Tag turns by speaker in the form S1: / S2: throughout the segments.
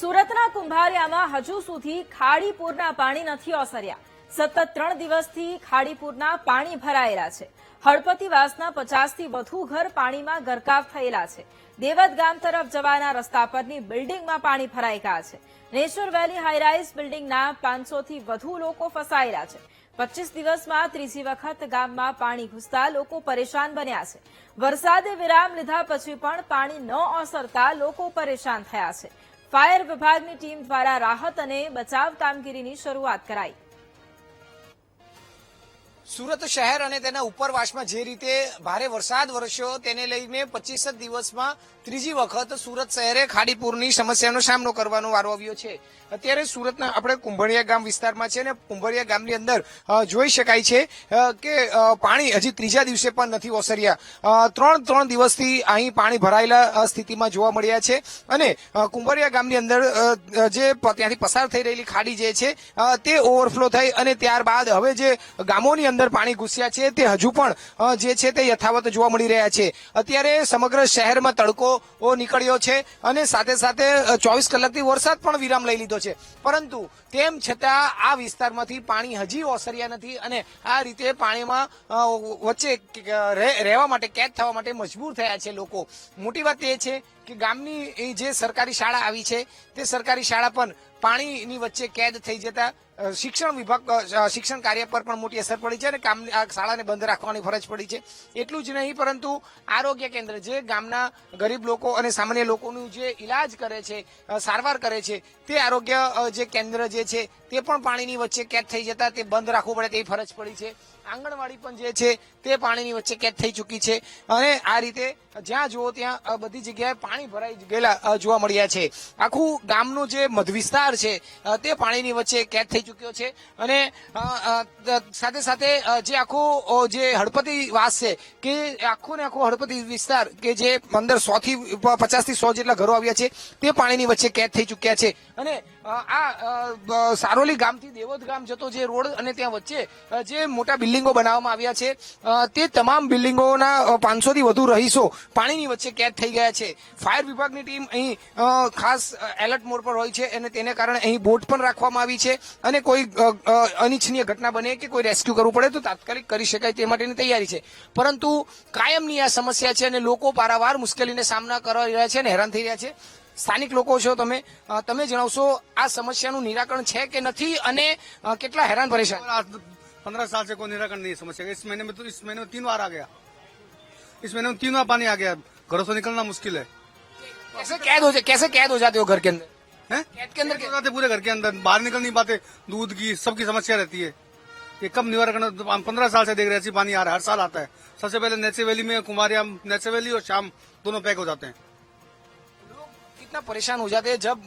S1: સુરતના કુંભારિયામાં હજુ સુધી ખાડીપુરના પાણી નથી ઓસર્યા। સતત 3 દિવસથી ખાડીપુરના પાણી ભરાયેલા છે। હળપતિવાસના 50થી વધુ ઘર પાણીમાં ગરકાવ થયેલા છે। દેવદ ગામ તરફ જવાના રસ્તા પરની બિલ્ડિંગમાં પાણી ભરાઈ ગયા છે। નેચર વેલી હાઈરાઇઝ બિલ્ડિંગના 500થી વધુ લોકો ફસાયેલા છે। 25 દિવસમાં ત્રીજી વખત ગામમાં પાણી ઘૂસતા લોકો પરેશાન બન્યા છે। વરસાદે વિરામ લીધા પછી પણ પાણી ન ઓસરતા લોકો પરેશાન થયા છે। ફાયર વિભાગની ટીમ દ્વારા રાહત અને બચાવ કામગીરીની શરૂઆત કરાઈ।
S2: સુરત શહેર અને તેના ઉપરવાસમાં જે રીતે ભારે વરસાદ વરસ્યો તેને લઈને 25 દિવસમાં ત્રીજી વખત સુરત શહેરે ખાડીપુરની સમસ્યાનો સામનો કરવાનો વારો આવ્યો છે। અત્યારે સુરતના આપણે કુંભારિયા ગામ વિસ્તારમાં છે અને કુંભારિયા ગામની અંદર જોઈ શકાય છે કે પાણી હજી ત્રીજા દિવસે પણ નથી ઓસર્યા। ત્રણ દિવસથી અહીં પાણી ભરાયેલા સ્થિતિમાં જોવા મળ્યા છે અને કુંભારિયા ગામની અંદર જે ત્યાંથી પસાર થઈ રહેલી ખાડી જે છે તે ઓવરફ્લો થઈ અને ત્યારબાદ હવે જે ગામોની અંદર પાણી ઘૂસ્યા છે તે હજુ પણ જે છે તે યથાવત જોવા મળી રહ્યા છે। અત્યારે સમગ્ર શહેરમાં તડકો નીકળ્યો છે અને સાથે સાથે 24 કલાકથી વરસાદ પણ વિરામ લઈ લીધો છે, પરંતુ તેમ છતાં આ વિસ્તારમાંથી પાણી હજી ઓસર્યા નથી અને આ રીતે પાણીમાં વચ્ચે રહેવા માટે કેદ થવા માટે મજબૂર થયા છે લોકો। મોટી વાત એ છે કે ગામની જે સરકારી શાળા આવી છે તે સરકારી શાળા પણ પાણીની વચ્ચે કેદ થઈ જતા શિક્ષણ વિભાગ શિક્ષણ કાર્ય પર પણ મોટી અસર પડી છે અને શાળાને બંધ રાખવાની ફરજ પડી છે। એટલું જ નહીં પરંતુ આરોગ્ય કેન્દ્ર જે ગામના ગરીબ લોકો અને સામાન્ય લોકોનું જે ઇલાજ કરે છે, સારવાર કરે છે, તે આરોગ્ય જે કેન્દ્ર જે છે તે પણ પાણીની વચ્ચે કેદ થઈ જતા તે બંધ રાખવું પડે તેવી ફરજ પડી છે। આંગણવાડી પણ જે છે તે પાણીની વચ્ચે કેદ થઈ ચૂકી છે અને આ રીતે જ્યાં જુઓ ત્યાં બધી જગ્યાએ પાણી ભરાઈ ગયેલા જોવા મળ્યા છે। આખું ગામનું જે મધ વિસ્તાર છે તે પાણીની વચ્ચે કેદ થઈ ચૂક્યો છે અને સાથે સાથે જે આખો જે હળપતિ વાસ છે કે આખો ને આખો હળપતિ વિસ્તાર કે જે 50 થી 100 જેટલા ઘરો આવ્યા છે તે પાણીની વચ્ચે કેદ થઈ ચૂક્યા છે અને આ સારોલી ગામથી દેવોદ ગામ જતો જે રોડ અને ત્યાં વચ્ચે જે મોટા બિલ્ડિંગો બનાવવામાં આવ્યા છે તે તમામ બિલ્ડિંગોના 500 થી વધુ રહીશો પાણીની વચ્ચે કેદ થઈ ગયા છે। ફાયર વિભાગની ટીમ અહીં ખાસ એલર્ટ મોડ પર હોય છે અને તેને કારણે અહીં બોટ પણ રાખવામાં આવી છે અને કોઈ અનિચ્છનીય ઘટના બને કે કોઈ રેસ્ક્યુ કરવું પડે તો તાત્કાલિક કરી શકાય તે માટેની તૈયારી છે, પરંતુ કાયમની આ સમસ્યા છે અને લોકો પારાવાર મુશ્કેલીને સામના કરી રહ્યા છે અને હેરાન થઈ રહ્યા છે। સ્થાનિક લોકો છો તમે જણાવશો આ સમસ્યાનું નિરાકરણ છે કે નથી અને કેટલા હેરાન પરેશાન?
S3: 15 साल से कोई निराकरण नहीं है समस्या। इस महीने में 3 बार आ गया। इस महीने में 3 बार पानी आ गया। घरों से निकलना मुश्किल है।
S2: कैसे कैद हो जाते हो घर के अंदर?
S3: हैं?
S2: कैद के अंदर
S3: हो जाते पूरे घर के अंदर, बाहर निकल नहीं पाते। दूध की सबकी समस्या रहती है। ये कब निवारण? 15 साल से देख रहे हैं पानी आ रहा है, हर साल आता है। सबसे पहले नेचे वैली में कुमारिया नेचे वैली और शाम दोनों पैक हो जाते हैं।
S2: कितना परेशान हो जाते हैं जब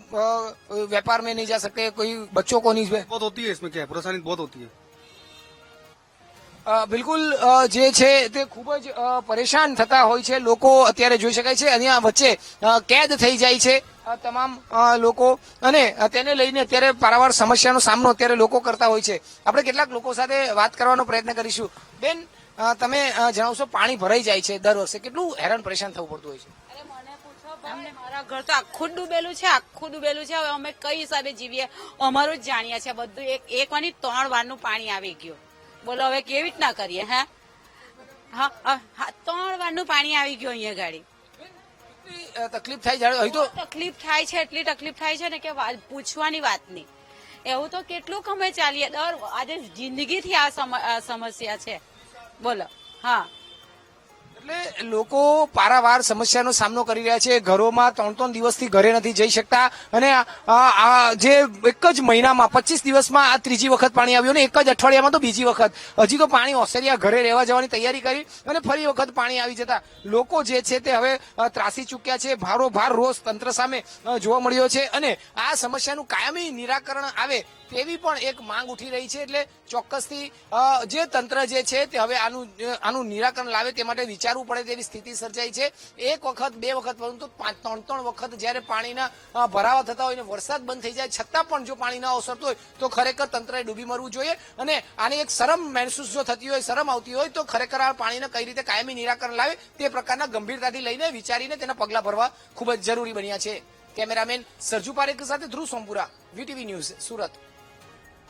S2: व्यापार में नहीं जा सकते, कोई बच्चों को नहीं?
S3: बहुत होती है इसमें, क्या है, परेशानी बहुत होती है।
S2: બિલકુલ જે છે તે ખૂબ જ પરેશાન થતા હોય છે લોકો અત્યારે જોઈ શકાય છે અને આ વચ્ચે કેદ થઈ જાય છે તમામ લોકો અને તેને લઈને અત્યારે પારાવાર સમસ્યાનો સામનો અત્યારે લોકો કરતા હોય છે। આપણે કેટલાક લોકો સાથે વાત કરવાનો પ્રયત્ન કરીશું। બેન, તમે જણાવશો પાણી ભરાઈ જાય છે દર વર્ષે, કેટલું હેરાન પરેશાન થવું પડતું હોય છે?
S4: મારા ઘર તો આખું ડૂબેલું છે, આખું ડૂબેલું છે। હવે અમે કઈ હિસાબે જીવીએ અમારું જ જાણીએ છે બધું। એક વાની 3 વારનું પાણી આવી ગયું, બોલો હવે કેવી રીતના કરીએ? હા 3 વારનું પાણી આવી ગયું અહીંયા ગાડી।
S2: તકલીફ થાય જાય તો
S4: તકલીફ થાય છે, એટલી તકલીફ થાય છે ને કે પૂછવાની વાત નહીં। એવું તો કેટલું અમે ચાલીએ, આજે જિંદગીથી આ સમસ્યા છે, બોલો। હા,
S2: એટલે લોકો પારાવાર સમસ્યાનો સામનો કરી રહ્યા છે। ઘરોમાં 3 દિવસથી ઘરે નથી જઈ શકતા અને આ જે એક જ મહિનામાં 25 દિવસમાં આ ત્રીજી વખત પાણી આવ્યું ને એક જ અઠવાડિયામાં તો બીજી વખત હજી તો પાણી ઓસર્યા ઘરે રહેવા જવાની તૈયારી કરી અને ફરી વખત પાણી આવી જતા લોકો જે છે તે હવે ત્રાસી ચૂક્યા છે। ભારોભાર રોષ તંત્ર સામે જોવા મળ્યો છે અને આ સમસ્યાનું કાયમી નિરાકરણ આવે તેવી પણ એક માંગ ઉઠી રહી છે। એટલે ચોક્કસથી જે તંત્ર જે છે તે હવે આનું નિરાકરણ લાવે તે માટે વિચારવું પડે તેવી સ્થિતિ સર્જાઈ છે। એક વખત, 2 વખત, પરંતુ 3 વખત જયારે પાણીના ભરાવા થતા હોય ને વરસાદ બંધ થઈ જાય છતાં પણ જો પાણી ના ઓસરતું હોય તો ખરેખર તંત્રએ ડૂબી મરવું જોઈએ અને આની એક શરમ મહેસૂસ જો થતી હોય, શરમ આવતી હોય તો ખરેખર આ પાણીને કઈ રીતે કાયમી નિરાકરણ લાવે તે પ્રકારના ગંભીરતાથી લઈને વિચારીને તેના પગલા ભરવા ખૂબ જ જરૂરી બન્યા છે। કેમેરામેન સરજુ પારેખ સાથે ધ્રુવ સોમપુરા, વીટીવી ન્યૂઝ, સુરત.